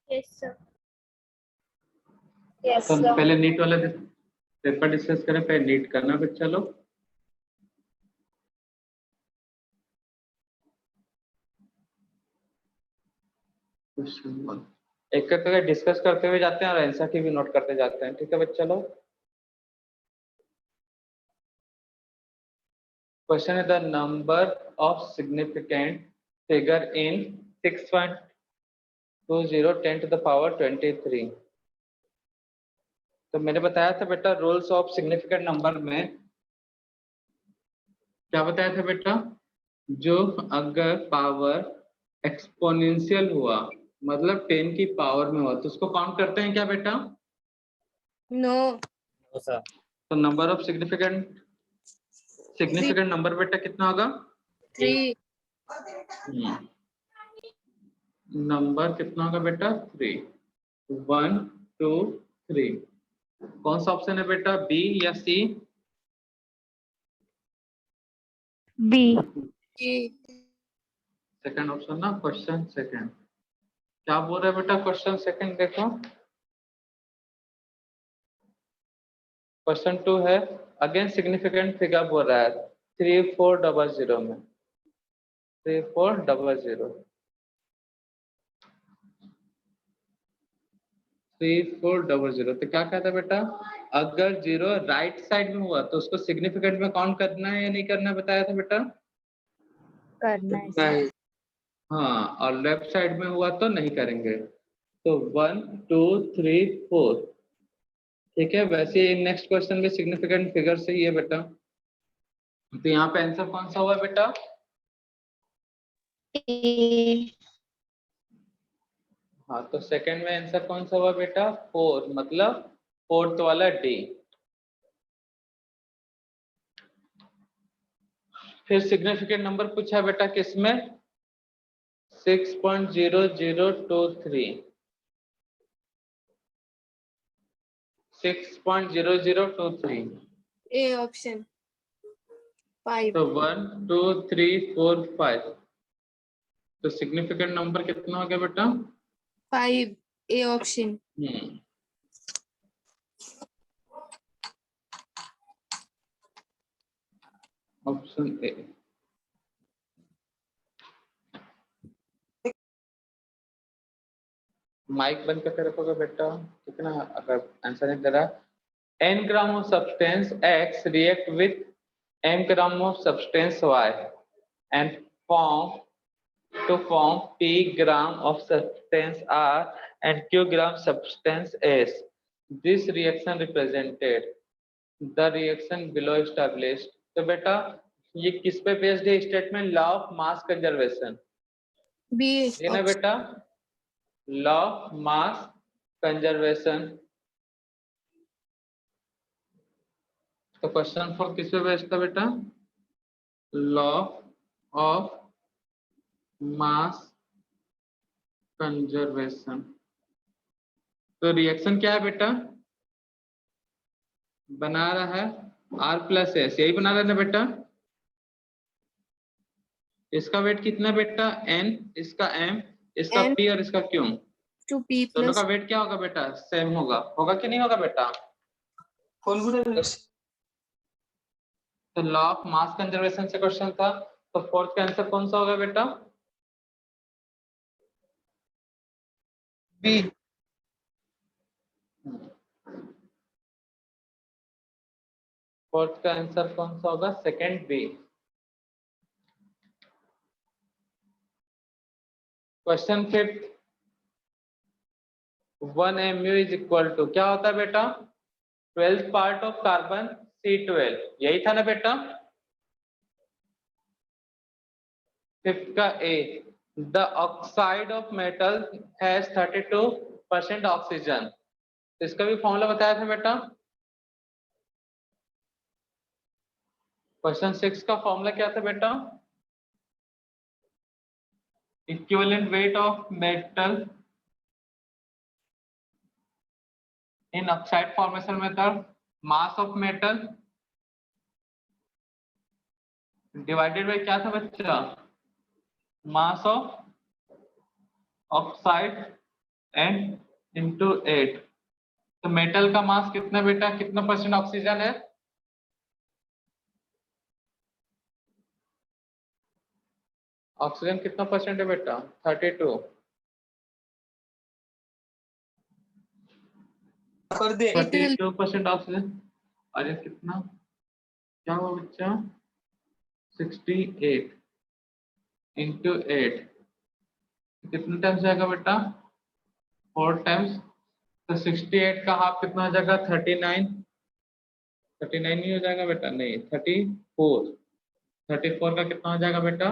Yes sir. तो पहले NEET वाला पेपर डिस्कस करें, पहले नीट करना बच्चा लोग। एक एक करके डिस्कस करते हुए जाते हैं और आंसर की भी नोट करते जाते हैं, ठीक है बच्चा लोग। क्वेश्चन है the number of significant figure in 6.20 10 to the power 23। तो मैंने बताया था बेटा रूल्स ऑफ सिग्निफिकेंट नंबर में क्या बताया था बेटा, जो अगर पावर एक्सपोनेंशियल हुआ मतलब 10 की पावर में हुआ तो उसको काउंट करते हैं क्या बेटा? No sir. तो नंबर ऑफ सिग्निफिकेंट नंबर बेटा कितना होगा? 3। नंबर कितना होगा बेटा? 3। 1 2 3। कौन सा ऑप्शन है बेटा, बी या सी? बी। सेकंड ऑप्शन ना, क्वेश्चन सेकंड क्या बोल रहा है बेटा? क्वेश्चन सेकंड देखो, क्वेश्चन 2 है अगेन सिग्निफिकेंट फिगर बोल रहा है 3400 में 3400 3400। तो क्या कहता है बेटा, अगर जीरो राइट साइड में हुआ तो उसको सिग्निफिकेंट में काउंट करना है या नहीं करना है, बताया था बेटा? करना है सर। हाँ, और लेफ्ट साइड में हुआ तो नहीं करेंगे। तो 1 2 3 4, ठीक है। वैसे नेक्स्ट क्वेश्चन भी सिग्निफिकेंट फिगर से ही है बेटा, तो यहाँ पे आंसर कौन सा हुआ बेटा? ए। हाँ, तो सेकंड में आंसर कौन सा हुआ बेटा? 4, मतलब फोर्थ वाला डी। फिर सिग्निफिकेंट नंबर पूछा बेटा किसमें? 6.0023 6.0023। A option 5। तो 1 2 3 4 5, तो सिग्निफिकेंट नंबर कितना हो गया बेटा? 5 A option. Option A. Mic बंद करके रखोगे बेटा, ठीक है ना? अगर आंसर नहीं दे रहा, n gram of substance X react with m gram of substance Y and form p gram of substance R and q gram substance S. This reaction represented the reaction below established। तो बेटा ये किस पे based है statement? Law of mass conservation, B ये ना बेटा, law of mass conservation. तो क्वेश्चन 4 किस पे बेस्ड था बेटा? Law of mass conservation. तो रिएक्शन क्या है बेटा? बना रहा है R+S, यही बना रहा है ना बेटा? इसका वेट कितना बेटा? n, इसका m, इसका N p और इसका q। 2p दोनों प्लस का वेट क्या होगा बेटा? सेम होगा, होगा कि नहीं होगा बेटा? तो लॉ ऑफ मास कंजर्वेशन से क्वेश्चन था, तो फोर्थ का आंसर कौन सा होगा बेटा? बी। फोर्थ का आंसर कौन सा होगा? Second B. Question 5, 1 mu is equal to क्या होता है बेटा? 12th part of carbon C12, यही था ना बेटा? फिफ्थ का A, the oxide of metal has 32% oxygen. इसका भी फॉर्मूला बताया था बेटा। क्वेश्चन 6 का फॉर्मूला क्या था बेटा? Equivalent weight of metal in oxide formation method, mass of metal divided by क्या था बच्चा? Mass of oxide and into 8। तो मेटल का मास कितना बेटा, कितना परसेंट ऑक्सीजन है? ऑक्सीजन कितना परसेंट है बेटा? 32। कर दे 32% ऑक्सीजन। और ये कितना क्या हुआ बच्चा? 68 इंटू 8 कितने टाइम्स जाएगा बेटा? 4 टाइम्स। तो 68 का हाफ कितना हो जाएगा? 39। 39 नहीं हो जाएगा बेटा? नहीं, 34। 34 का कितना हो जाएगा बेटा?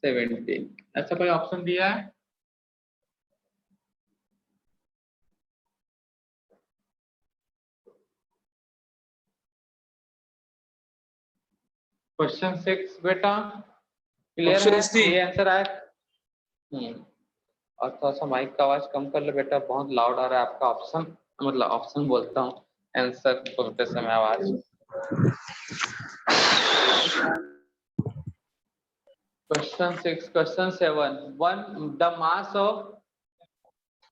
70। ऐसा कोई ऑप्शन दिया है? क्वेश्चन 6 बेटा क्लियर Option है? C। ये आंसर आया। और थोड़ा सा माइक का आवाज कम कर लो बेटा, बहुत लाउड आ रहा है आपका ऑप्शन, मतलब ऑप्शन बोलता हूँ, आंसर बोलते समय आवाज। Question 6, question 7, one the mass of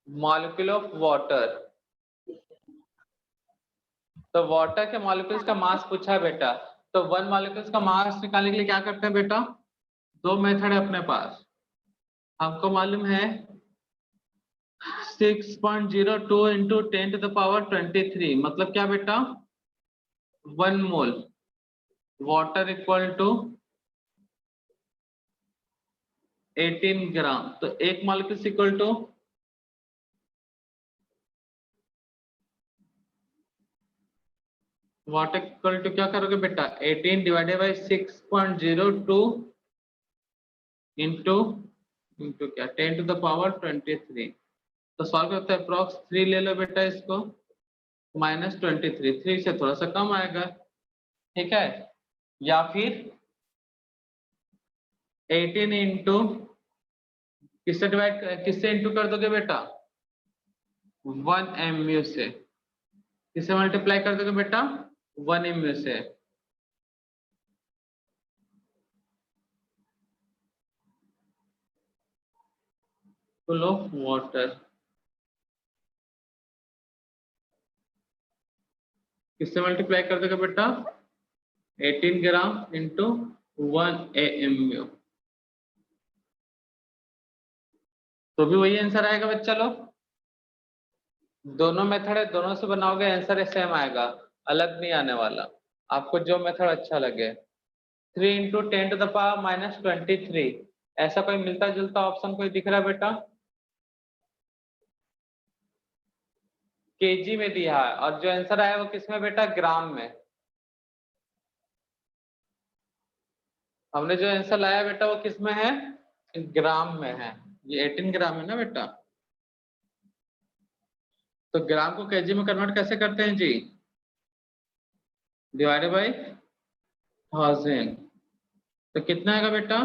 molecule of water. तो वाटर के मॉलिक्यूल्स का मास पूछा है बेटा। तो वन मॉलिक्यूल्स का मास निकालने के लिए क्या करते हैं बेटा? दो मेथड है अपने पास। हमको मालूम है 6.02 इंटू 10⁻23, मतलब क्या बेटा? 1 mole water equal to 18 gram. तो एक molecule equal to water equal to क्या करोगे बेटा? 18 डिवाइडेड बाई 6.02 इंटू इंटू क्या 10⁻23। तो सॉल्व करते हैं, अप्रॉक्स 3 ले लो बेटा इसको, -23। 3 से थोड़ा सा कम आएगा, ठीक है? या फिर 18 इंटू किससे डिवाइड, किससे इंटू कर दोगे बेटा? 1 mu से। किससे मल्टीप्लाई कर दोगे बेटा? 1 mu से। फुल ऑफ वाटर किससे मल्टीप्लाई कर दोगे बेटा? 18 ग्राम इंटू 1 AMU। तो भी वही आंसर आएगा बच्चा लोग। दोनों मेथड है, दोनों से बनाओगे आंसर सेम आएगा, अलग नहीं आने वाला, आपको जो मेथड अच्छा लगे। 3 इंटू 10⁻⁻23, ऐसा कोई मिलता जुलता ऑप्शन कोई दिख रहा है बेटा? केजी में दिया है, और जो आंसर आया वो किसमें बेटा? ग्राम में। हमने जो आंसर लाया बेटा वो किसमें है? ग्राम में है। ये 18 ग्राम है ना बेटा? तो ग्राम को केजी में कन्वर्ट कैसे करते हैं जी? Divided by 1000। तो कितना आएगा बेटा?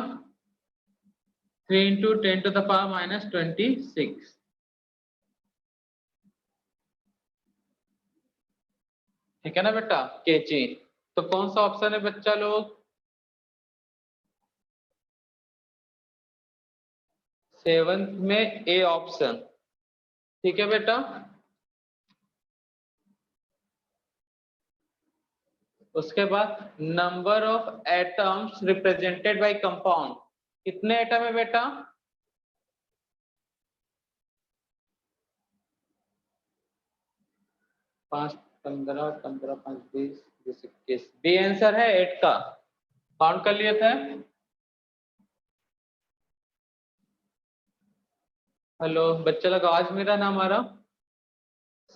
3 इंटू 10⁻⁻26। ठीक है ना बेटा? केजी। तो कौन सा ऑप्शन है बच्चा लोग? 7th में ए ऑप्शन। ठीक है बेटा? उसके बाद number of atoms represented by compound, कितने एटम है बेटा? 5, 15, 15, 5, 20, 20, 21। बी आंसर है 8 का। काउंट कर लिए थे? हेलो बच्चे लोग, आवाज मेरा ना हमारा?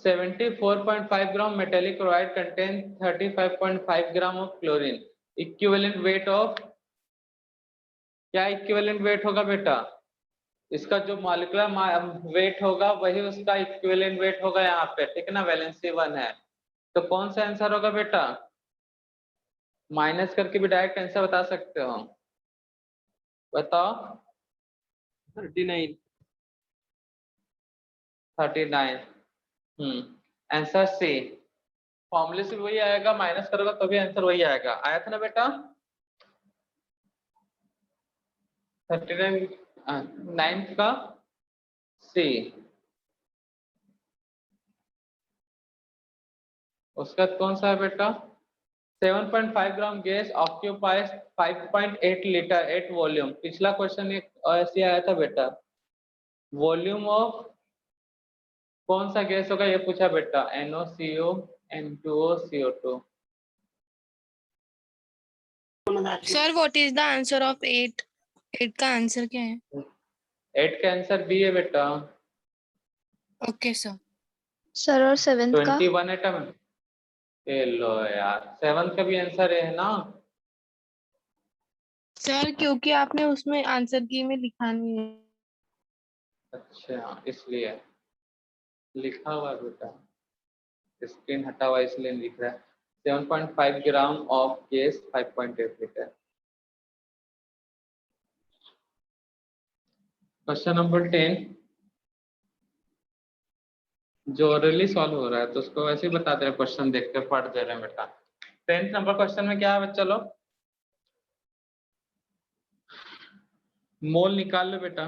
74.5 gram metallic chloride contain 35.5 gram of chlorine. Equivalent weight of, क्या इक्विवेलेंट वेट होगा बेटा? इसका जो मॉलिक्यूलर वेट होगा वही उसका इक्विवेलेंट वेट होगा यहाँ पे, ठीक है ना? वैलेंसी 1 है। तो कौन सा आंसर होगा बेटा? माइनस करके भी डायरेक्ट आंसर बता सकते हो, बताओ। 39। 39। Answer C. फॉर्मूले से वही आएगा, माइनस करोगे तो भी आंसर वही आएगा। आया था ना बेटा? 39 9th का सी। उसका कौन सा है बेटा? 7.5 gram gas occupies 5.8 litre at volume. पिछला क्वेश्चन एक ऐसे आया था बेटा, वॉल्यूम ऑफ कौन सा गैस होगा ये पूछा बेटा, NOCO, N2O, CO2। Sir what is the answer of 8? 8 का आंसर क्या है? 8 का आंसर बी है बेटा। Okay sir. सर और 7th का 21 एटम। ये लो यार, 7 का भी आंसर है ना। सर क्योंकि आपने उसमें आंसर की में लिखा नहीं है। अच्छा, इसलिए लिखा हुआ है बेटा, स्क्रीन हटा हुआ इसलिए लिख रहा है। 7.5 gram of gas 5.8 litre. Question number 10 जो ऑलरेडी सॉल्व हो रहा है तो उसको वैसे ही बता दे रहे, क्वेश्चन देख के पढ़ दे रहे हैं बेटा। 10th नंबर क्वेश्चन में क्या है बच्चा लोग, मोल निकाल लो बेटा।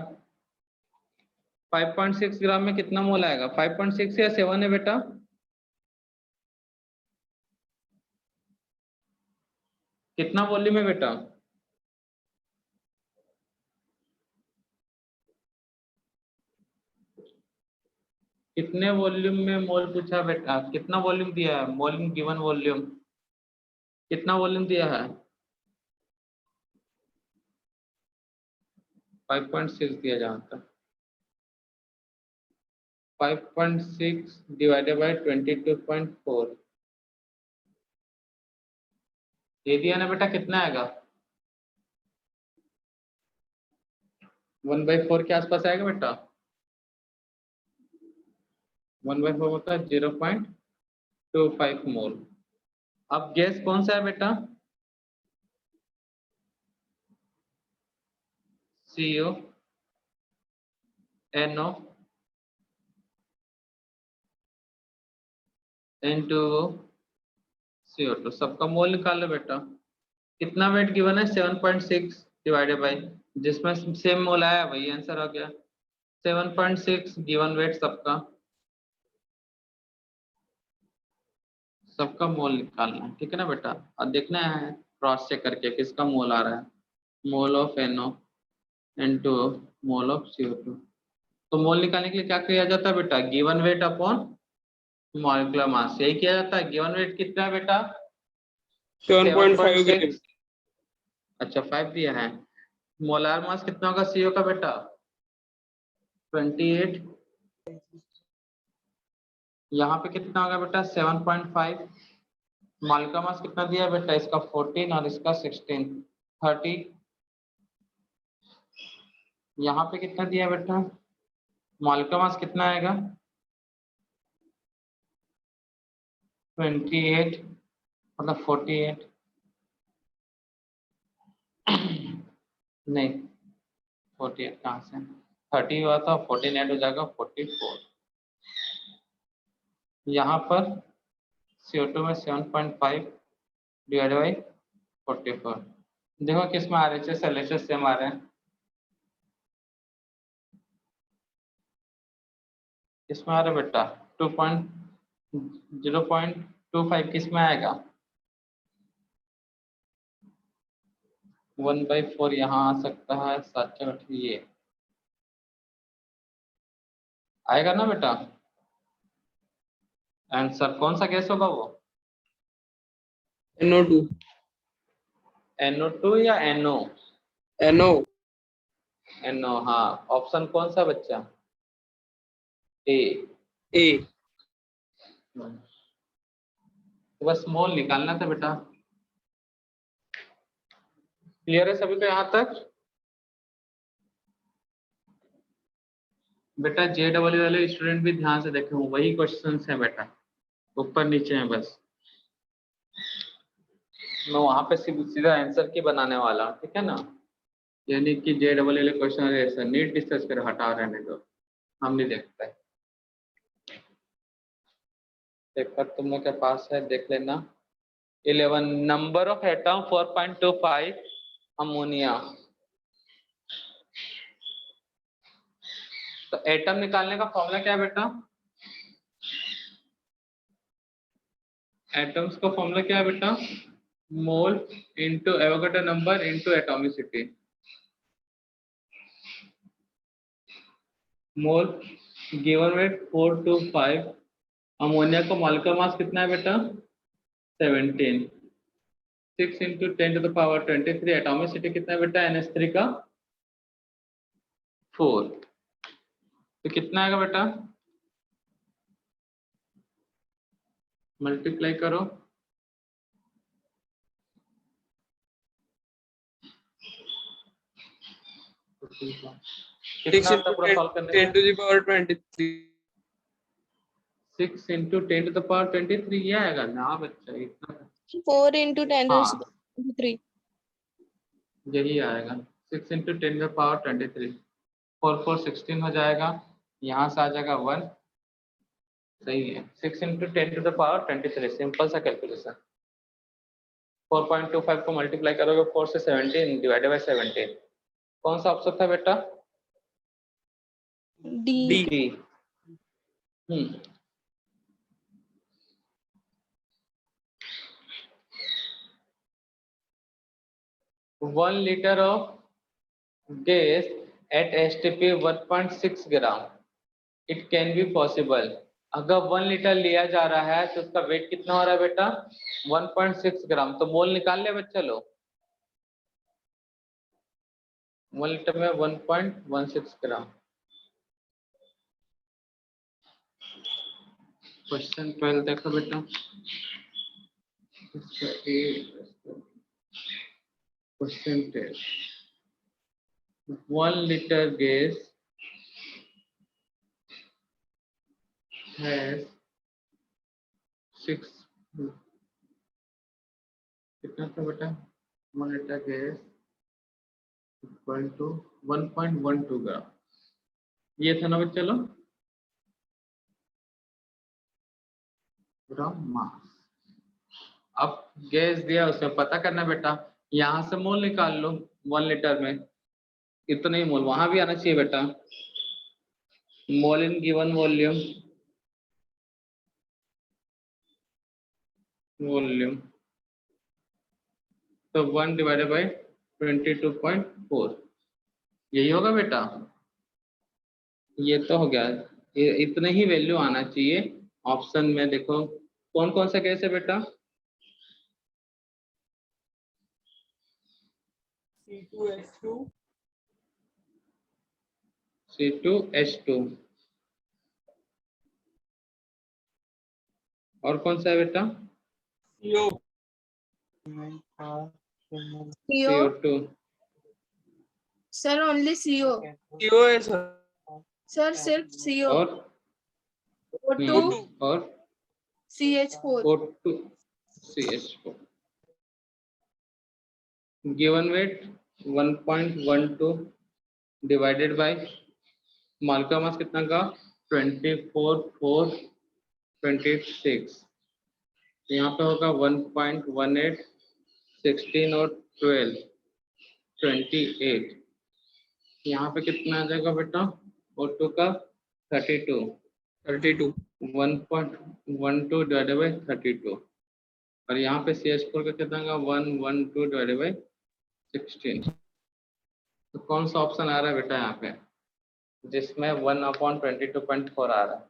5.6 ग्राम में कितना मोल आएगा? 5.6 या 7 है बेटा? कितना वॉल्यूम है बेटा? कितने वॉल्यूम में मोल पूछा बेटा? कितना वॉल्यूम दिया है? वॉल्यूम गिवन वॉल्यूम कितना वॉल्यूम दिया है? 5.6 दिया जहां तक। 5.6 डिवाइडेड बाय 22.4 ये दिया ना बेटा, कितना आएगा? 1/4 के आसपास आएगा बेटा। 1/4 होता है 0.25 मोल। अब गैस कौन सा है बेटा? CO, NO, N2O, CO2। सबका मोल निकाल लो बेटा। कितना वेट गिवन है? 7.6 डिवाइडेड बाई, जिसमें सेम मोल आया वही आंसर हो गया। 7.6 गिवन वेट सबका, सबका मोल निकालना है, ठीक है ना बेटा। और देखना है क्रॉस चेक करके किसका मोल आ रहा है। Mole of NO, N2O, mole of CO2। तो मोल निकालने के लिए क्या किया जाता है बेटा? Given weight upon molecular mass, यही किया जाता है। गिवन वेट कितना है बेटा? 7.5 ग्राम। 7.6। अच्छा 5 दिया है। मोलार मास कितना होगा CO का बेटा? 28। यहाँ पे कितना होगा बेटा? 7.5। मॉलिक्यूलर मास कितना दिया है बेटा? इसका 14 और इसका 16, 30। यहाँ पे कितना दिया है बेटा? मॉलिक्यूलर मास कितना आएगा? 28 मतलब 48 नहीं 48 कहाँ से? 30 हुआ था, 14 ऐड हो जाएगा 44। यहाँ पर CO2 में 7.5 डिवाइड बाई 44। देखो किस में आ रहे हैं? LHS सेम आ रहे हैं। किसमें आ रहा है बेटा? 0.25 किस में आएगा? 1/4 यहाँ आ सकता है, 7 ये आएगा ना बेटा आंसर। कौन सा गैस होगा वो? NO2 NO2 या NO? NO NO, हाँ। ऑप्शन कौन सा बच्चा? ए। A तो बस मोल निकालना था बेटा। क्लियर है सभी को यहाँ तक? बेटा JEE वाले स्टूडेंट भी ध्यान से देखें, वही क्वेश्चंस हैं बेटा, ऊपर नीचे हैं बस। मैं वहां पे सीधा आंसर की बनाने वाला हूँ, ठीक है ना। यानी कि JEE वाले क्वेश्चन ऐसा नीट डिस्कस कर हटा रहने दो, हम नहीं देखते। पेपर तुम लोग के पास है, देख लेना। 11 नंबर ऑफ एटम 4.25 अमोनिया। तो एटम निकालने का फॉर्मूला क्या है बेटा? एटम्स का फॉर्मूला क्या है बेटा? Mole into Avogadro number into atomicity. Mole given weight 425। Ammonia का मॉलिक्यूलर मास कितना है बेटा? 17। 6 इंटू 10⁻23। एटॉमिसिटी कितना है बेटा NH3 का? 4। तो कितना आएगा बेटा? मल्टीप्लाई करो। कितना होता है पूरा सॉल्व करने 10 में? to the power 23. 6 इंटू 10⁻23 ये आएगा ना बच्चा? इतना 4 into 10 to हाँ 3. यही आएगा। 6 इंटू 10⁻23। 4 4 16 हो जाएगा। यहाँ से आ जाएगा 1। सही है। 6 इंटू 10⁻23। सिंपल सा कैलकुलेशन। 4.25 को मल्टीप्लाई करोगे 4 से 17 डिवाइडेड बाई 17। कौन सा ऑप्शन था बेटा? D. D. Hmm. One liter of gas at STP 1.6 gram. It can be possible. अगर 1 लीटर लिया जा रहा है तो उसका वेट कितना हो रहा है बेटा? 1.6 ग्राम। तो मोल निकाल ले बच्चा लो। 1 लीटर में 1.16 ग्राम। क्वेश्चन पहले देखो बेटा। क्वेश्चन 10। 1 liter gas has 6 कितना था बेटा? 1 liter gas इक्वल टू 1.12 ग्राम। ये था ना बच्चा? चलो ग्राम मास। अब गैस दिया उसमें पता करना बेटा। यहाँ से मोल निकाल लो। 1 लीटर में इतना ही मोल वहां भी आना चाहिए बेटा। मोल इन गिवन वॉल्यूम तो 1 डिवाइडेड बाई 22.4 यही होगा बेटा। ये तो हो गया। ये इतने ही वैल्यू आना चाहिए। ऑप्शन में देखो कौन कौन सा गैस है बेटा? C2H2. C2H2 और कौन सा है बेटा? CO. CO. CO2 Sir, only CO. CO है sir. Sir, सिर्फ CO. और O2 और CH4. O2 CH4 given weight 1.12 divided by molecular mass कितना का? 24,426। यहाँ पे होगा 1.18 16 और 12 28। यहाँ पे कितना आ जाएगा बेटा? O2 का 32 32. 1.12 डिवाइडेड बाई 32 और यहाँ पे CH4 का कितना का? 112 डिवाइडेड बाई 16। तो कौन सा ऑप्शन आ रहा है बेटा यहाँ पे जिसमें 1/22.4 आ रहा है?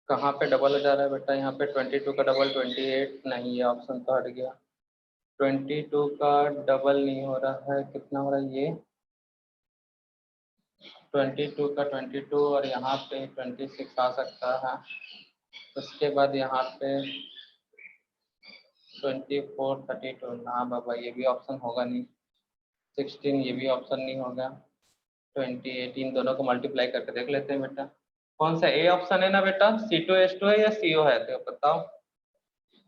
कहाँ पे डबल हो जा रहा है बेटा? यहाँ पे 22 का डबल 28 नहीं, ये ऑप्शन तो हट गया। 22 का डबल नहीं हो रहा है। कितना हो रहा है ये? 22 का 22 और यहाँ पे 26 आ सकता है। उसके बाद यहाँ पे 24 32 ना बाबा, ये भी ऑप्शन होगा नहीं। 16 ये भी ऑप्शन नहीं होगा। 28 इन दोनों को मल्टीप्लाई करके देख लेते हैं बेटा। कौन सा ए ऑप्शन है ना बेटा? C2H2 है या CO है? तो बताओ।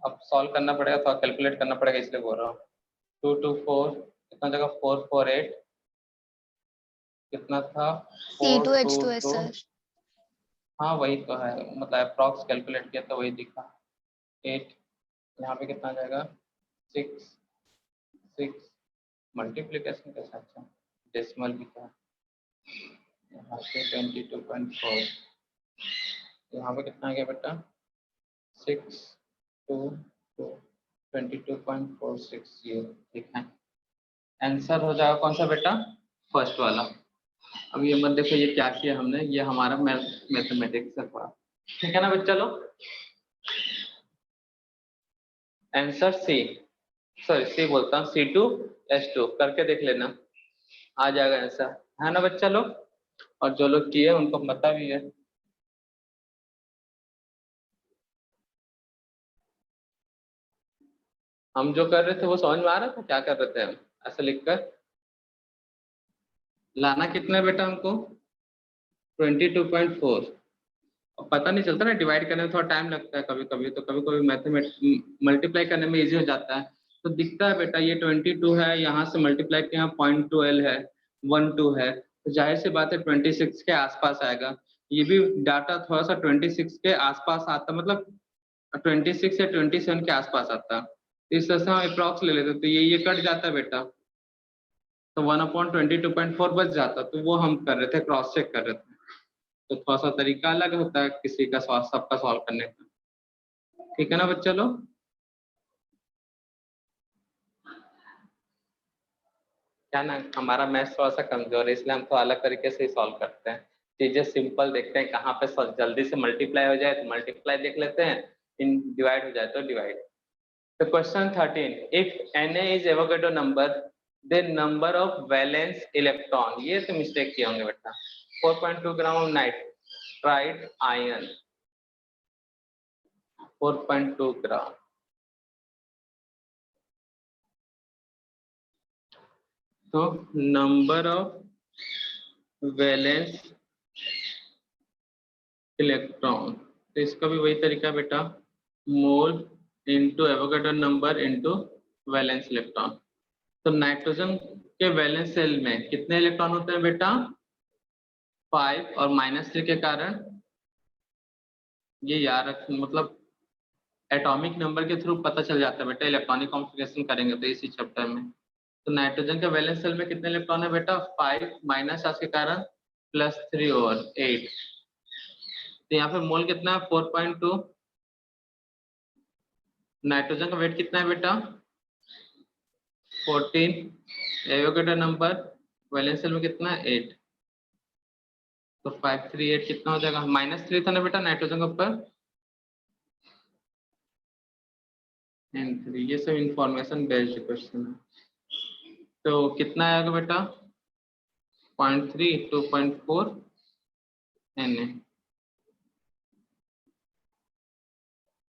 अब सॉल्व करना पड़ेगा, थोड़ा कैलकुलेट करना पड़ेगा इसलिए बोल रहा हूँ। 2 2 4 कितना जगह 448 कितना था C2H2S 422 सर। हाँ वही तो है, मतलब अप्रॉक्स कैलकुलेट किया तो वही दिखा 8। यहाँ पे कितना जाएगा 6 मल्टीप्लीकेशन के साथ डेसिमल भी था। यहाँ पे 22.4 यहाँ पे कितना आ गया बेटा 22.46 ये ठीक है। आंसर हो जाएगा कौन सा बेटा फर्स्ट वाला। अब ये मत देखो ये क्या किया हमने, ये हमारा मैथमेटिक्स से पढ़ा ठीक है ना बच्चा लोग। आंसर सी बोलता हूँ C2H2 करके देख लेना आ जाएगा आंसर है ना बच्चा लोग। और जो लोग किए उनको पता भी है। हम जो कर रहे थे वो समझ में आ रहा था क्या कर रहे थे हम ऐसा लिखकर। लाना कितना है बेटा हमको 22.4। पता नहीं चलता ना डिवाइड करने में थोड़ा टाइम लगता है कभी कभी, तो कभी कभी मैथमेटिक्स मल्टीप्लाई करने में इजी हो जाता है। तो दिखता है बेटा ये 22 है, यहाँ से मल्टीप्लाई के यहाँ 0.12 है 12 है, तो जाहिर सी बात है 26 के आसपास आएगा। ये भी डाटा थोड़ा सा 26 के आसपास आता, मतलब 26 या 27 के आसपास आता। तो इस तरह से हम अप्रॉक्स ले लेते, तो ये कट जाता है बेटा, तो 1/22.4 बच जाता। तो वो हम कर रहे थे, क्रॉस चेक कर रहे थे। तो थोड़ा सा तरीका अलग होता है किसी का सबका सॉल्व करने का, ठीक है ना बच्चा लोग। क्या ना हमारा मैथ्स थोड़ा सा कमजोर है, इसलिए हम तो अलग तरीके से ही सॉल्व करते हैं। चीजें सिंपल देखते हैं, कहाँ पे जल्दी से मल्टीप्लाई हो जाए तो मल्टीप्लाई देख लेते हैं, इन डिवाइड हो जाए तो डिवाइड। तो question 13, if Na is Avogadro number then number of valence electron, ये तो मिस्टेक किए होंगे बेटा। 4.2 gram of nitride ion 4.2 gram, तो नंबर ऑफ वैलेंस इलेक्ट्रॉन, तो इसका भी वही तरीका बेटा, mole into Avogadro number into valence electron. तो नाइट्रोजन के वैलेंस सेल में कितने इलेक्ट्रॉन होते हैं बेटा 5, और -3 के कारण ये याद रख, मतलब एटॉमिक नंबर के थ्रू पता चल जाता है बेटा, इलेक्ट्रॉनिक कॉन्फ़िगरेशन करेंगे तो इसी चैप्टर में। तो नाइट्रोजन के वैलेंस सेल में कितने इलेक्ट्रॉन है बेटा 5 माइनस के कारण +3 और 8। तो यहाँ पे मोल कितना है 4.2। नाइट्रोजन का वेट कितना है बेटा 14, एवोगैड्रो नंबर वैलेंस सेल में कितना है 8, तो 538 कितना हो जाएगा, -3 था ना बेटा नाइट्रोजन के ऊपर, N3। ये सब इंफॉर्मेशन बेस्ड क्वेश्चन है। तो कितना आएगा बेटा 0.3 2.4 Na।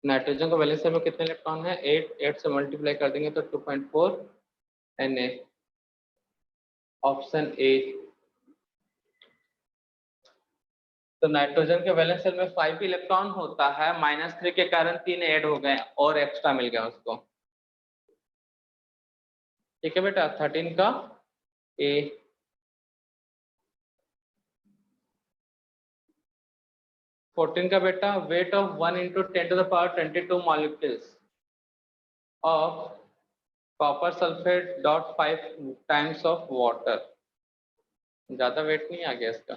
नाइट्रोजन का वैलेंस सेल में कितने इलेक्ट्रॉन है 8 से मल्टीप्लाई कर देंगे तो 2.4 Na, ऑप्शन ए। तो नाइट्रोजन के वैलेंस सेल में 5 इलेक्ट्रॉन होता है, -3 के कारण 3 ऐड हो गए और एक्स्ट्रा मिल गया उसको, ठीक है बेटा 13 का ए। 14 का बेटा weight of 1 × 10⁻22 molecules of copper sulphate dot 5 times of water. ज्यादा वेट नहीं आ गया इसका।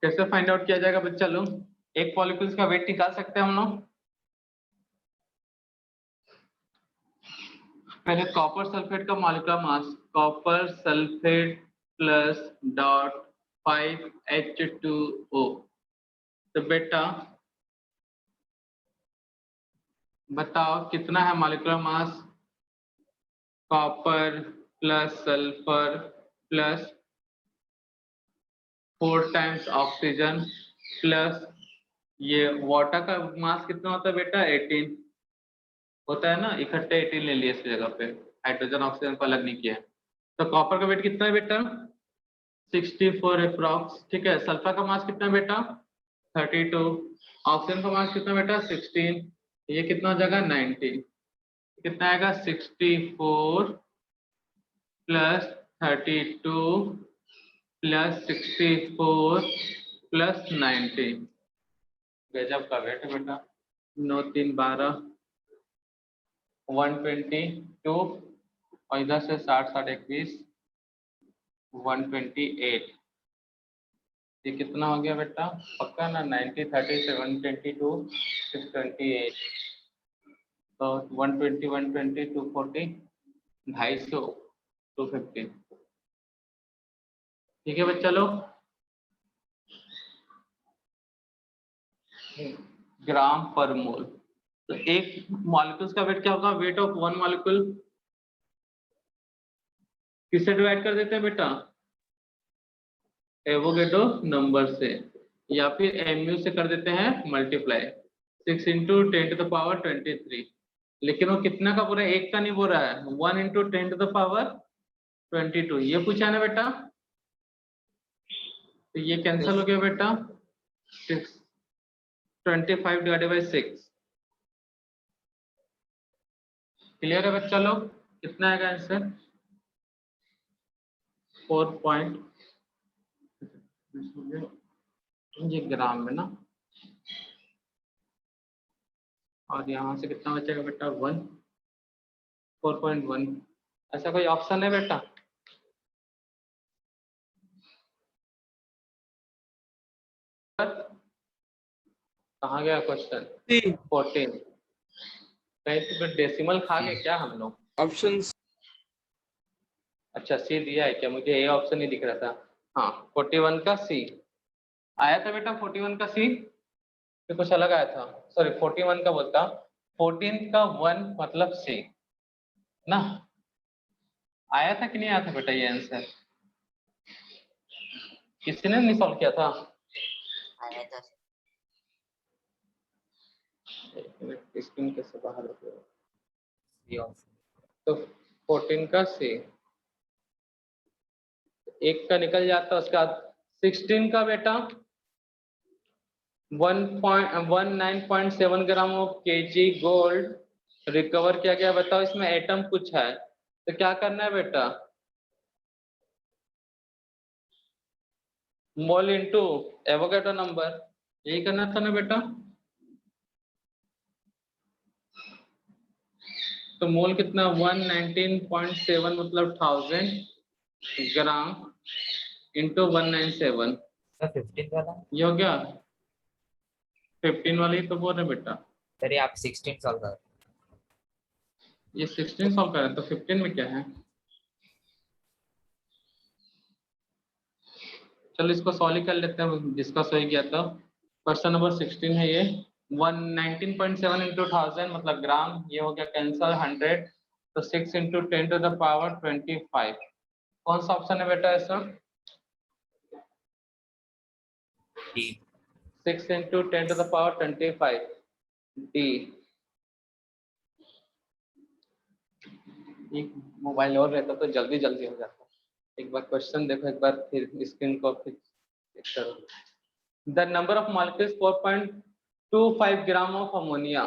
कैसे फाइंड आउट किया जाएगा बच्चा लोग, एक मॉलिक्यूल्स का वेट निकाल सकते हैं हम लोग। पहले कॉपर सल्फेट का मॉलिक्यूलर मास, copper sulphate plus dot 5H2O। तो बेटा बताओ कितना है molecular mass copper plus sulphur plus 4 times oxygen plus ये वाटर का मास कितना होता है बेटा 18 होता है ना, इकट्ठे 18 ले लिए इस जगह पे, हाइड्रोजन ऑक्सीजन को अलग नहीं किया। तो कॉपर का वेट कितना है बेटा 64 अप्रॉक्स, ठीक है। सल्फर का मास कितना है बेटा 32, ऑक्सीजन का मास कितना बेटा 16, ये कितना हो जाएगा 90, कितना आएगा 64 प्लस 32 प्लस 64 प्लस 90। गजब का वेट है बेटा। 9 3 12 122 और इधर से 60 60 21 128। ये कितना हो गया बेटा पक्का ना 90 30 722 628 तो 120 120 240 250 250। ठीक है बच्चा लोग। ग्राम पर मोल। तो एक मॉलिक्यूल्स का वेट क्या होगा? वेट ऑफ वन मॉलिक्यूल किससे डिवाइड कर देते हैं बेटा? एवोगैड्रो नंबर से, या फिर एमयू से कर देते हैं multiply. 6 into 10 to the power 23। लेकिन वो कितना का पूरा एक का नहीं बोल रहा है, 1 इंटू 10 टू द पावर 22 ये पूछा है ना बेटा। तो ये कैंसिल हो गया बेटा। 25 डिवाइडेड बाई 6। क्लियर है बच्चा लोग? कितना आएगा आंसर? 4. ये ग्राम में ना, और यहाँ से कितना बचेगा बेटा 1 4.1। ऐसा कोई ऑप्शन है बेटा? कहाँ गया क्वेश्चन? 14। कहीं तो डेसिमल खा गए क्या हम लोग? ऑप्शंस अच्छा सी दिया है क्या? मुझे ए ऑप्शन नहीं दिख रहा था। हाँ 41 का सी आया था बेटा। 41 का सी तो कुछ अलग आया था, सॉरी 41 का बोलता, 14 का 1 मतलब सी ना। आया था कि नहीं आया था बेटा ये आंसर? किसी ने नहीं सॉल्व किया था? आया था। स्क्रीन कैसे बाहर हो गया? तो 14 का सी एक का निकल जाता, उसके बाद 16 का बेटा 19.7 gram of KG gold recover किया गया। बताओ इसमें एटम कुछ है तो क्या करना है बेटा? मोल इंटू एवोगैड्रो नंबर, यही करना था ना बेटा। तो मोल कितना 119.7 मतलब 1000 ग्राम इंटू 197। 15 वाला ये हो गया 15 वाले ही तो बोल रहे बेटा। सर आप 16 सॉल्व कर। ये 16 सॉल्व करें तो 15 में क्या है? चलो इसको सॉल्व कर लेते हैं जिसका सही गया था। क्वेश्चन नंबर 16 है ये। 119.7 इंटू 1000 मतलब ग्राम, ये हो गया कैंसर 100। तो 6 इंटू 10 टू द पावर 25। कौन सा ऑप्शन है बेटा ऐसा? 6 into 10 to the power 25 D. एक मोबाइल और रहता तो जल्दी जल्दी हो जाता। एक बार क्वेश्चन देखो, एक बार फिर स्क्रीन को फिर चेक करो। The number of molecules 4.25 gram of ammonia.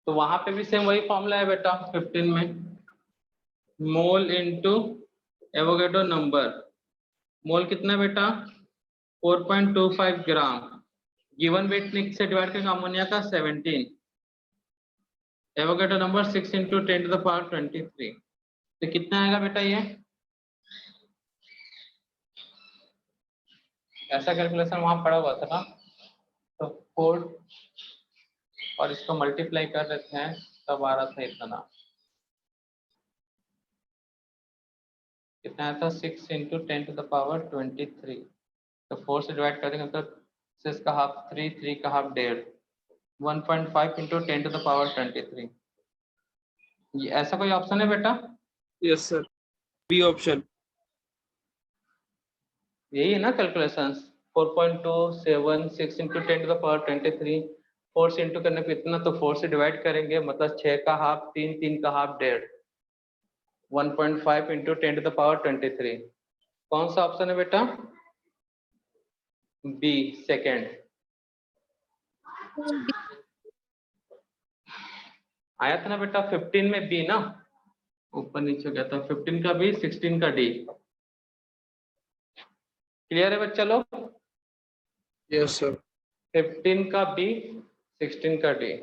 तो वहां पे भी सेम वही फॉर्मूला है बेटा 15 में। Mole into Avogadro number. Mole कितना है बेटा? 4.25 ग्राम। गिवन वेट से डिवाइड करेंगे अमोनिया का 17। Avogadro number 6 into 10 to the power 23। तो कितना आएगा बेटा ये? ऐसा कैलकुलेशन वहां पड़ा हुआ था ना। तो 4 और इसको मल्टीप्लाई कर देते हैं तब आ रहा था इतना। कितना आया था? 6 इंटू 10 टू द पावर 23। तो 4 से डिवाइड कर देंगे तो 6 का हाफ 3, 3 का half 1.5। 1.5 into 10 to the power 23। ये ऐसा कोई ऑप्शन है बेटा? Yes sir, B option. यही है ना calculation. 4.27 6 into 10 to the power 23। 4 से इंटू करने पे इतना, तो 4 से डिवाइड करेंगे मतलब 6 का हाफ 3, 3 का half 1.5। 1.5 into 10 to the power 23। कौन सा ऑप्शन है बेटा? बी सेकेंड आया था ना बेटा 15 में बी ना, ऊपर नीचे गया था, 15 का बी 16 का डी। क्लियर है बच्चा लोग? Yes, sir. 15 का बी 16 का D.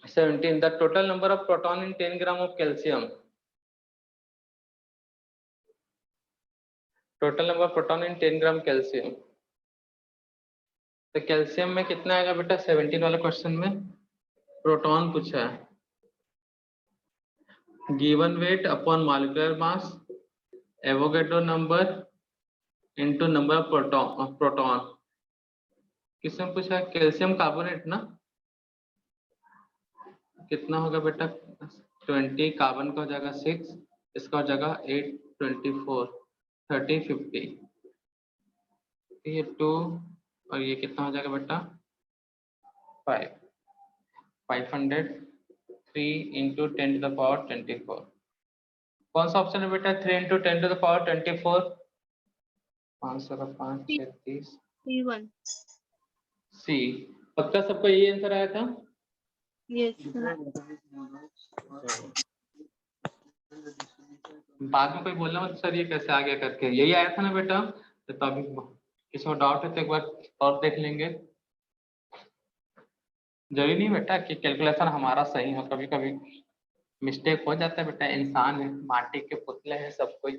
17 the total number of proton in 10 gram of calcium, total number of proton in 10 gram calcium। तो कैल्शियम में कितना आएगा बेटा 17 वाले क्वेश्चन में? प्रोटॉन पूछा है, given weight upon molecular mass, Avogadro number into number of proton. किसमें पूछा है? कैल्शियम कार्बोनेट ना, कितना होगा बेटा 20, कार्बन का हो जाएगा 6, इसका हो जाएगा 8, 24, 30, 50, ये 2 और ये कितना हो जाएगा बेटा 5, 500, 3 इंटू 10 टू द पावर 24। कौन सा ऑप्शन है बेटा 3 इंटू 10 टू द पावर 24? 500 का 5, 36, C1. सी। पक्का सबको यही आंसर आया था? Yes, sir. बाद में कोई बोलना मत सर ये कैसे आ गया करके, यही आया था ना बेटा? तो अभी किसी को डाउट है तो एक बार और देख लेंगे। जरूरी नहीं बेटा कि कैलकुलेशन हमारा सही हो, कभी कभी मिस्टेक हो जाता है बेटा, इंसान है, माटी के पुतले हैं सब कोई।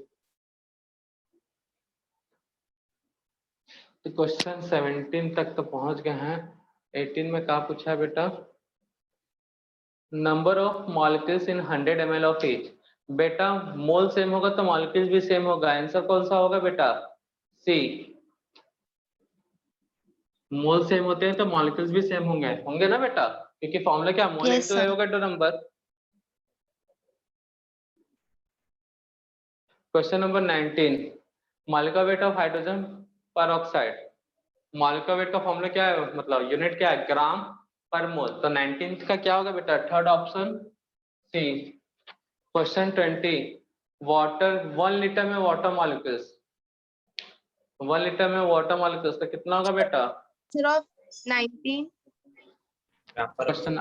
तो क्वेश्चन 17 तक तो पहुंच गए हैं। 18 में क्या पूछा है बेटा? Number of molecules in 100 ml of each. बेटा मोल सेम होगा तो मॉलिक्यूल्स भी सेम होगा, आंसर कौन सा होगा बेटा? सी। मोल सेम होते हैं तो मॉलिक्यूल्स भी सेम होंगे ना बेटा, क्योंकि फॉर्मूला क्या मोल Yes, into sir. Avogadro number. Question number 19, molecular weight of hydrogen पर ऑक्साइड। मॉलिक्यूलर वेट का फॉर्मूला क्या है, मतलब यूनिट क्या है? ग्राम पर मोल। तो 19 का क्या होगा बेटा? Third option C. Question 20, water 1 litre में वाटर मॉलिक्यूल्स, 1 लीटर में वाटर मॉलिक्यूल्स तो कितना होगा बेटा? Answer of 19. क्वेश्चन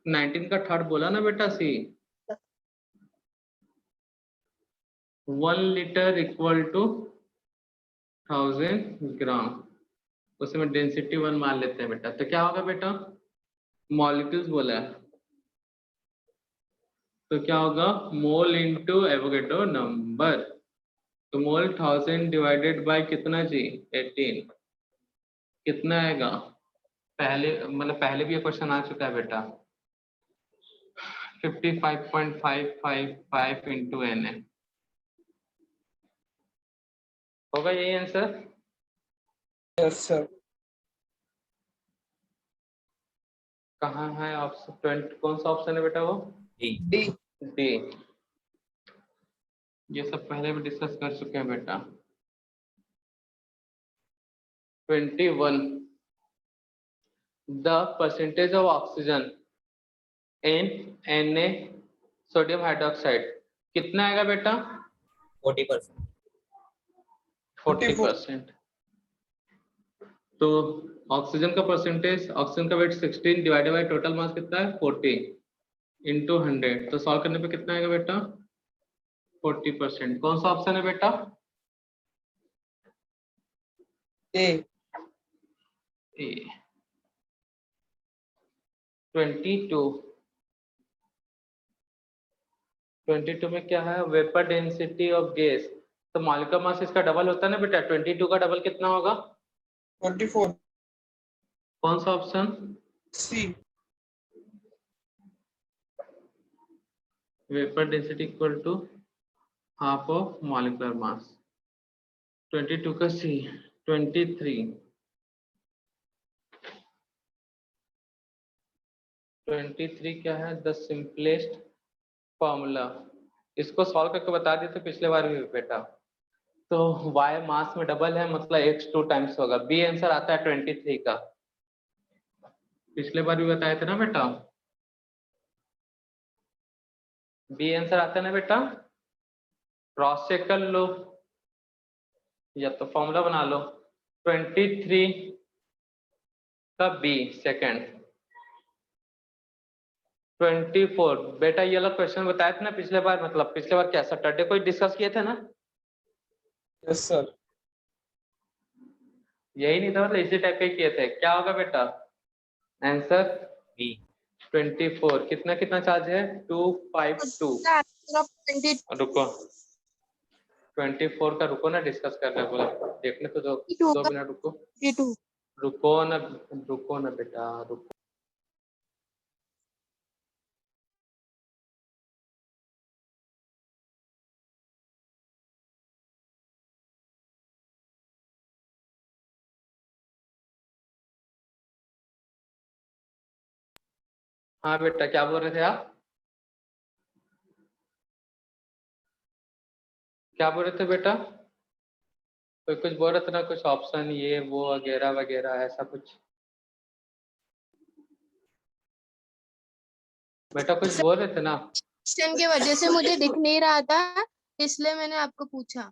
19 का थर्ड बोला ना बेटा सी। 1 लीटर इक्वल टू 1000 ग्राम, उसमें डेंसिटी 1 मान लेते हैं बेटा। तो क्या होगा बेटा? मॉलिक्यूल्स बोला है तो क्या होगा? मोल इंटू एवोगैड्रो नंबर। तो मोल 1000 डिवाइडेड बाय कितना जी? 18, कितना आएगा? पहले भी ये क्वेश्चन आ चुका है बेटा, 55.555 इंटू एन है, होगा यही आंसर? Yes, sir. कहाँ है ऑप्शन? कौन सा ऑप्शन है बेटा वो? D. डी। ये सब पहले भी डिस्कस कर चुके हैं बेटा। 21, the percentage of oxygen in Na sodium hydroxide कितना आएगा बेटा? 40%। 40%। तो ऑक्सीजन का परसेंटेज, ऑक्सीजन का weight 16 divided by total mass कितना है? 40 इंटू 100, तो सॉल्व करने पे कितना आएगा बेटा? 40%। कौन सा ऑप्शन है बेटा? A. ए। 22 में क्या है? Vapour density of gas. तो मॉलिक्यूलर मास इसका डबल होता है ना बेटा, 22 का डबल कितना होगा? 24. कौन सा ऑप्शन? C. Vapour density equal to half of molecular mass. 22 का सी। 23 क्या है? The simplest formula. इसको सॉल्व करके बता दिए थे पिछले बार भी बेटा। तो y मास में डबल है मतलब x 2 टाइम्स होगा। बी आंसर आता है 23 का, पिछले बार भी बताए थे ना बेटा। बी आंसर आता है ना बेटा, क्रॉस चेक कर लो। या तो फॉर्मूला बना लो 23 का बी सेकेंड 24 बेटा ये वाला क्वेश्चन बताया था ना पिछले बार, मतलब पिछले बार क्या सैटरडे को डिस्कस किए थे ना? Yes sir. यही नहीं था, मतलब इसी टाइप के किए थे। क्या होगा बेटा आंसर? बी। 24 कितना कितना चार्ज है? 252। रुको 24 का रुको ना, डिस्कस कर रहे बोला, देखने तो दो 2 मिनट रुको। रुको ना बेटा रुको। हाँ बेटा क्या बोल रहे थे आप? क्या बोल रहे थे बेटा? कोई कुछ बोल रहे थे ना, कुछ ऑप्शन ये वो वगैरह वगैरह ऐसा कुछ। बेटा कुछ बोल रहे थे ना? क्वेश्चन की वजह से मुझे दिख नहीं रहा था, इसलिए मैंने आपको पूछा।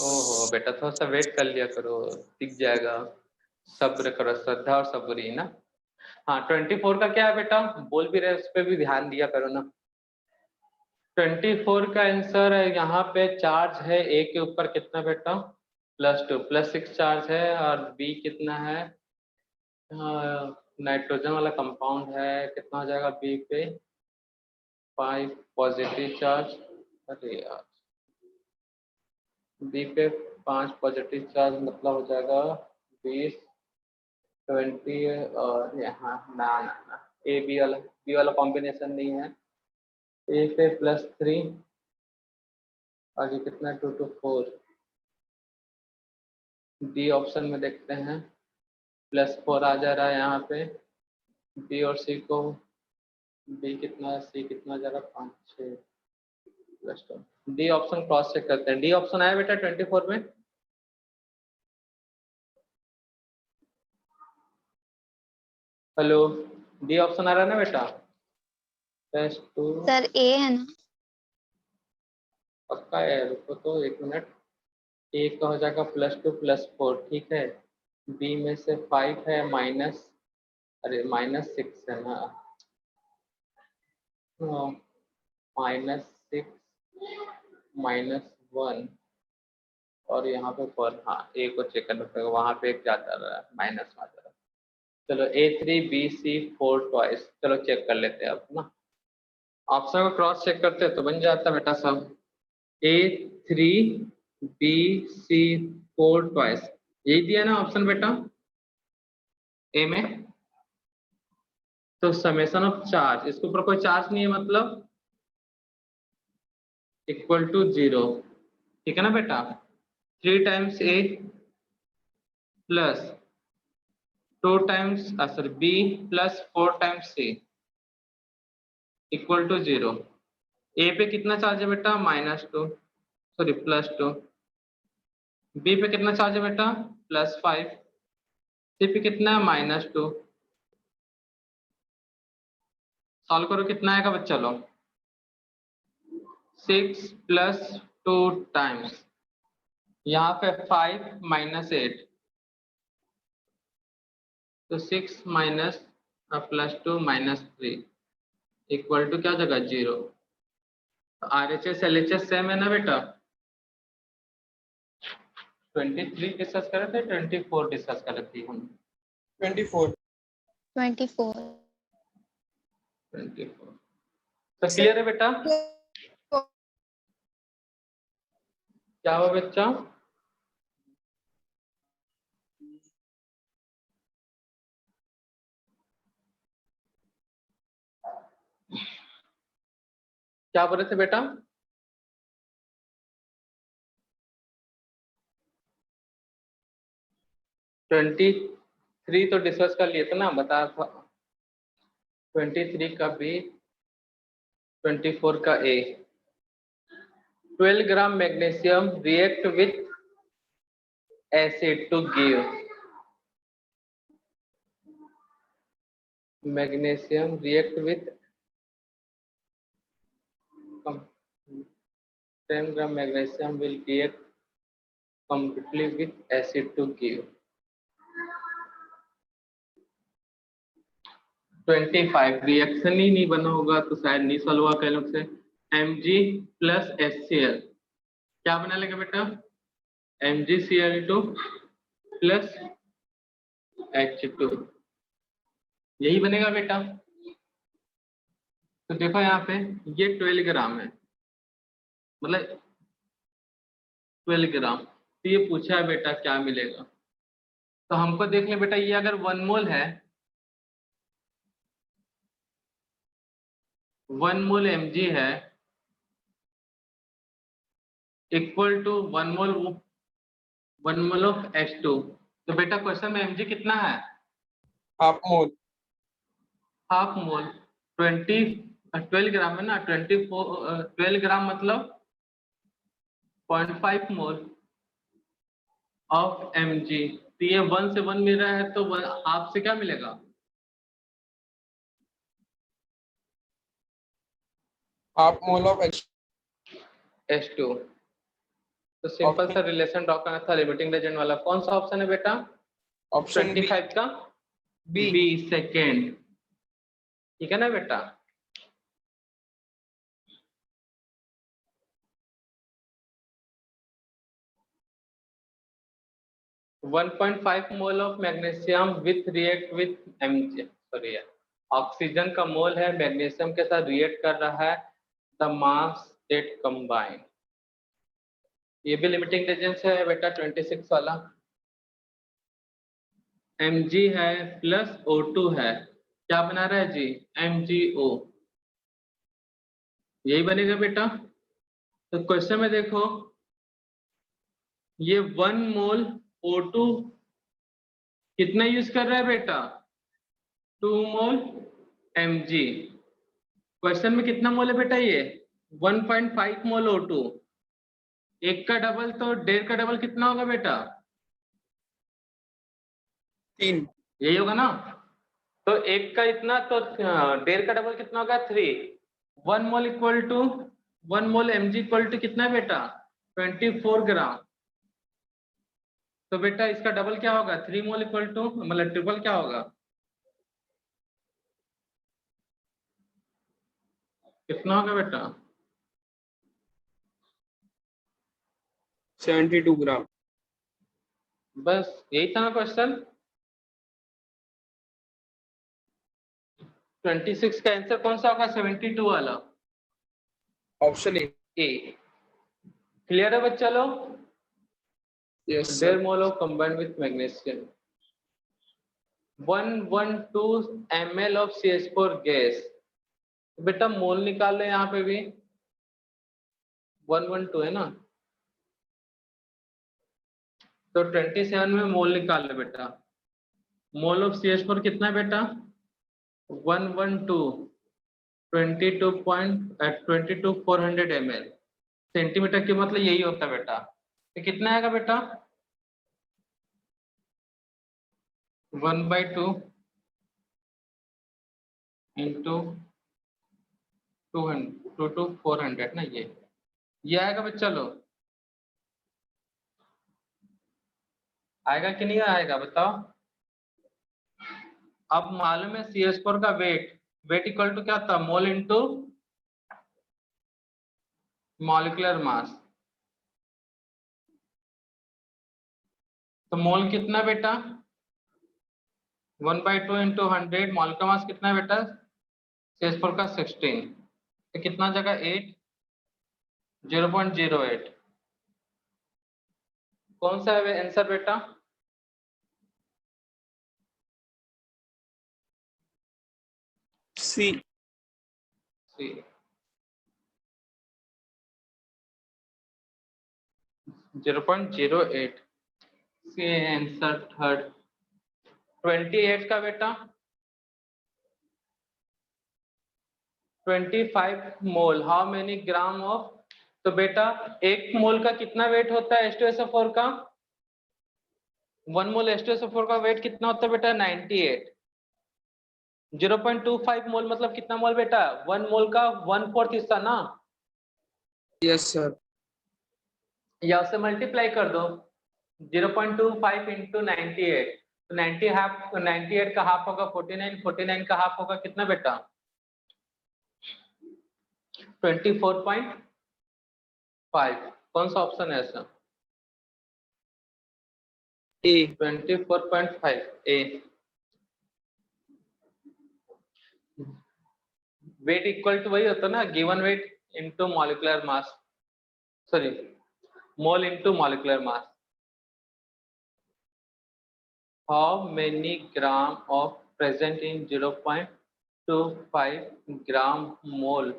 ओहो बेटा थोड़ा सा वेट कर लिया करो, दिख जाएगा। सब्र करो, श्रद्धा और सबूरी ना। हाँ 24 का क्या है बेटा, बोल भी रहे, उस पर भी ध्यान दिया करो ना। 24 का आंसर है, यहाँ पे चार्ज है ए के ऊपर कितना बेटा? +2 +6 चार्ज है, और बी कितना है? नाइट्रोजन वाला कंपाउंड है, कितना हो जाएगा बी पे? 5 पॉजिटिव चार्ज। अरे यार बी पे 5 पॉजिटिव चार्ज मतलब हो जाएगा 20 20, और यहाँ ना ए बी वाला कॉम्बिनेशन नहीं है। ए पे +3 और ये कितना 2 to 4। डी ऑप्शन में देखते हैं, +4 आ जा रहा है यहाँ पे। बी और सी को, बी कितना सी कितना जा रहा है 5 6 +2। डी ऑप्शन क्रॉस चेक करते हैं। डी ऑप्शन आया बेटा 24 में? हेलो डी ऑप्शन आ रहा है ना बेटा? +2 सर ए है ना? पक्का है? रुको तो 1 मिनट। ए का हो जाएगा +2 +4 ठीक है। बी में से 5 है माइनस, अरे -6 है ना, -6 -1 और यहाँ पे 4। हाँ ए को चेक करना पड़ेगा, वहाँ पे एक जाता रहा है माइनस में आता रहा। चलो A3BC4 ट्वाइस, चलो चेक कर लेते हैं अब ना। ऑप्शन को क्रॉस चेक करते हैं तो बन जाता है बेटा सब। A3BC4 ट्वाइस, यही दिया ना ऑप्शन बेटा ए में? तो समेशन ऑफ चार्ज, इसके ऊपर कोई चार्ज नहीं है मतलब इक्वल टू 0, ठीक है ना बेटा? 3 times A plus 2 times sorry B plus 4 times C equal to 0। A पे कितना चार्ज है बेटा? -2 सॉरी +2। बी पे कितना चार्ज है बेटा? +5। सी पे कितना है? -2। सॉल्व करो कितना आएगा बच्चा लोग? 6 + 2 टाइम्स, यहाँ पे 5 -8, तो 6 माइनस +2 -3 इक्वल टू क्या जगह 0। RHS LHS सेम है ना बेटा? 23 डिस्कस कर रहे थे, 24 डिस्कस कर रहे थे हम। 24। 24। 24 तो क्लियर है बेटा? क्या हुआ बच्चा? क्या बोल रहे थे बेटा? ट्वेंटी थ्री तो डिस्कस कर लिए थे ना, बता था। 23 का बी, 24 का A. 12 gram magnesium react with acid to give, magnesium react with 10 gram magnesium will react completely with acid to give 25। Reaction ही नहीं बना होगा तो शायद नहीं सॉल्व हुआ कई लोग से। Mg प्लस HCl क्या बना लेगा बेटा? MgCl2 प्लस H2 यही बनेगा बेटा। तो देखो यहाँ पे ये 12 ग्राम है, मतलब 12 ग्राम। तो ये पूछा है बेटा क्या मिलेगा, तो हमको देख ले बेटा, ये अगर 1 मोल है, 1 मोल Mg है equal to 1 mole of H2। तो बेटा क्वेश्चन में Mg कितना है? Half mole. Half mole. 12 ग्राम है ना, 12 ग्राम मतलब 0.5 मोल ऑफ Mg। तो ये 1 से 1 मिल रहा है, तो हाफ से क्या मिलेगा? Half mole of H2। तो सिंपल सा रिलेशन ड्रॉ करना था लिमिटिंग रेजेंट वाला। कौन सा ऑप्शन है बेटा? ऑप्शन 25 का बी। बी सेकेंड, ठीक है ना बेटा? One 1.5 mole of magnesium with react with Mg, sorry oxygen का मोल है, मैग्नीशियम के साथ रिएक्ट कर रहा है, द मास दैट कंबाइन। ये भी लिमिटिंग रेजियंस है बेटा 26 वाला। Mg है प्लस O2 है, क्या बना रहा है जी? MgO, यही बनेगा बेटा। तो क्वेश्चन में देखो ये 1 मोल O2 कितना यूज कर रहा है बेटा? 2 मोल Mg। क्वेश्चन में कितना मोल है बेटा? ये 1.5 मोल O2। एक का डबल तो 1.5 का डबल कितना होगा बेटा? 3। यही होगा ना। तो एक का इतना तो 1.5 का डबल कितना होगा? 3। 1 mole equal to 1 mole Mg equal to कितना है बेटा? 24 ग्राम। तो बेटा इसका डबल क्या होगा? 3 मोल इक्वल टू, मतलब ट्रिपल क्या होगा? कितना होगा बेटा? 72 ग्राम। बस यही था ना क्वेश्चन। 26 का आंसर कौन सा होगा? 72 वाला, ऑप्शन ए। क्लियर है बच्चा लोग? यस डेढ़ sir. Mole of combined with magnesium, 112 ml of CH4 gas. बेटा मोल निकाल ले, यहाँ पे भी 112 है ना, तो 27 में मोल निकाल ले बेटा। मोल ऑफ CH4 कितना है बेटा? 112 22.400 ml। सेंटीमीटर की मतलब यही होता है बेटा। तो कितना आएगा बेटा? 1/2 इंटू 200 टू 400 ना, ये आएगा बच्चा लो। आएगा कि नहीं आएगा बताओ? अब मालूम है CH4 का वेट इक्वल टू क्या था? मोल इंटू मॉलिक्यूलर मास। तो मोल कितना बेटा? 1/2 इंटू 100। मॉलिक्यूलर मास कितना है बेटा? CH4 का 16। तो कितना जगह? 8, 0.08। कौन सा है आंसर बेटा? सी। 0.08 सी आंसर थर्ड। 28 का बेटा 25 मोल, हाउ मेनी ग्राम ऑफ। तो बेटा 1 मोल का कितना वेट होता है H2SO4 का? 1 मोल H2SO4 का वेट कितना होता है बेटा? 98। 0.25 मोल मतलब कितना मोल बेटा? 1 मोल का 1/4 हिस्सा ना। Yes sir. या से मल्टीप्लाई कर दो, 0.25 into 98, तो 98 का हाफ होगा 49, 49 का हाफ होगा कितना बेटा 24.5। कौन सा ऑप्शन है ऐसा? A. 24.5 A. Weight equal to वही होता ना, given weight into molecular mass, sorry mole into molecular mass. How many gram of present in 0.25 gram mole?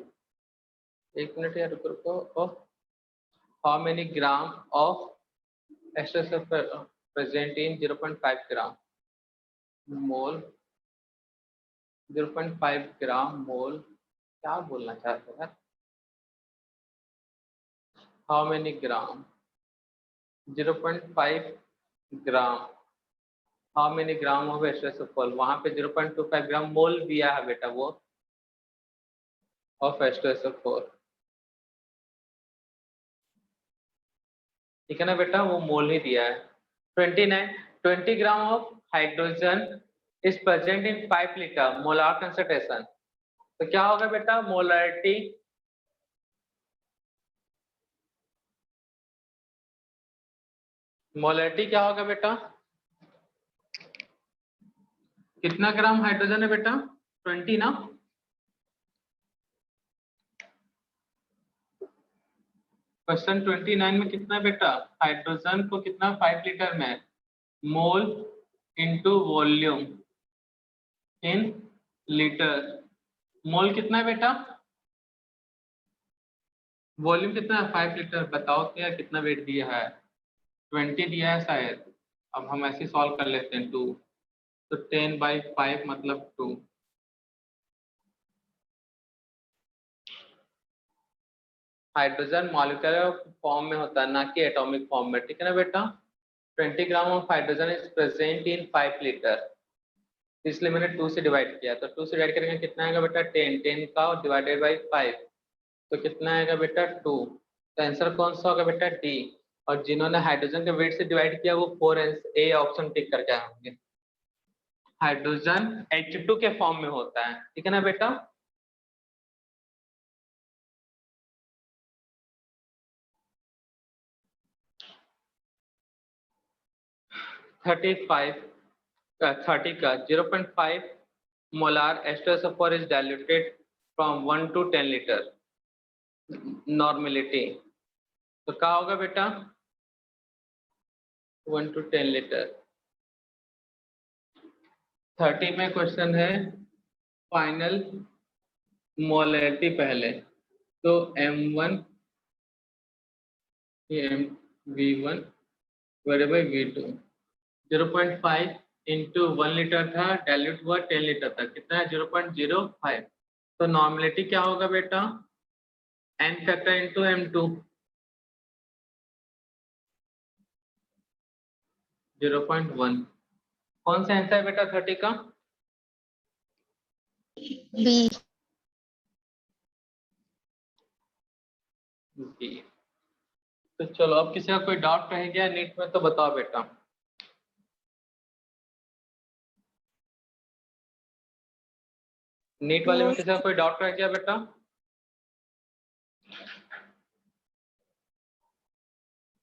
एक मिनट यार रुको। How many gram of HCl present in 0.5 gram mole? 0.5 gram mole क्या बोलना चाहते हैं? How many gram? 0.5 gram. How many gram of H2SO4? वहां पे 0.25 ग्राम मोल दिया है बेटा वो ऑफ H2SO4, ठीक है ना बेटा, वो मोल ही दिया है। 20 gram of hydrogen is present in 5 litre molar concentration, तो क्या होगा बेटा मोलरिटी? मोलरिटी क्या होगा बेटा? कितना ग्राम हाइड्रोजन है बेटा? 20 ना? क्वेश्चन 29 में कितना बेटा हाइड्रोजन को कितना 5 लीटर में mole into volume in litre. Mole कितना है बेटा? वॉल्यूम कितना है? 5 लीटर। बताओ क्या कितना वेट दिया है? 20 दिया है शायद। अब हम ऐसे सॉल्व कर लेते हैं 2, तो 10/5 मतलब 2। हाइड्रोजन मॉलिक्यूलर फॉर्म में होता है ना कि एटॉमिक फॉर्म में, ठीक है ना बेटा। 20 gram of hydrogen is present in 5 litre, इसलिए मैंने 2 से डिवाइड किया, तो 2 से डिवाइड करेंगे कितना आएगा बेटा 10 का डिवाइडेड बाई 5, तो कितना आएगा बेटा 2। तो आंसर कौन सा होगा बेटा डी। और जिन्होंने हाइड्रोजन के वेट से डिवाइड किया वो 4 ए ऑप्शन टिक करके आएंगे। हाइड्रोजन H2 के फॉर्म में होता है, ठीक है ना बेटा। थर्टी का 0.5 molar H2SO4 is diluted from 1 to 10 litre normality, तो क्या होगा बेटा 1 to 10 लीटर। 30 में क्वेश्चन है फाइनल मोलरिटी पहले, तो M1 V1 divided by V2, 0.5 into 1 litre था, डाइल्यूट हुआ 10 लीटर तक, कितना है 0.05। तो नॉर्मेलिटी क्या होगा बेटा n फैक्टर इंटू M2, 0.1। कौन सा आंसर है बेटा 30 का? B. बी। तो चलो अब किसी का कोई डाउट रह गया नीट में तो बताओ बेटा। नीट वाले में किसी का कोई डाउट रह गया बेटा?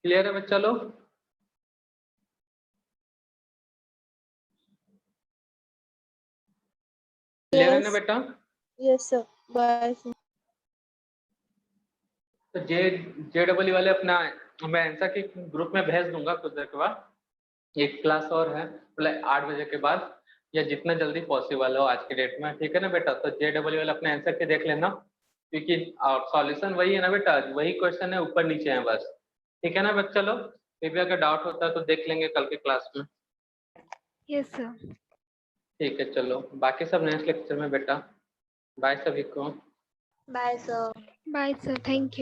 क्लियर है बच्चा लोग? क्लियर है ना बेटा? Yes, sir. Bye. तो JEE वाले अपना मैं आंसर के ग्रुप में भेज दूंगा कुछ देर के बाद। एक क्लास और है मतलब 8 बजे के बाद या जितना जल्दी पॉसिबल हो आज के डेट में, ठीक है ना बेटा। तो JEE वाले अपने आंसर के देख लेना, क्योंकि सॉल्यूशन वही है ना बेटा, वही क्वेश्चन है ऊपर नीचे है बस, ठीक है ना बच्चा लोग। फिर भी अगर डाउट होता है तो देख लेंगे कल के क्लास में। Yes, sir. ठीक है चलो, बाकी सब नेक्स्ट लेक्चर में बेटा। बाय सभी को। Bye, sir. Bye, sir. Thank you.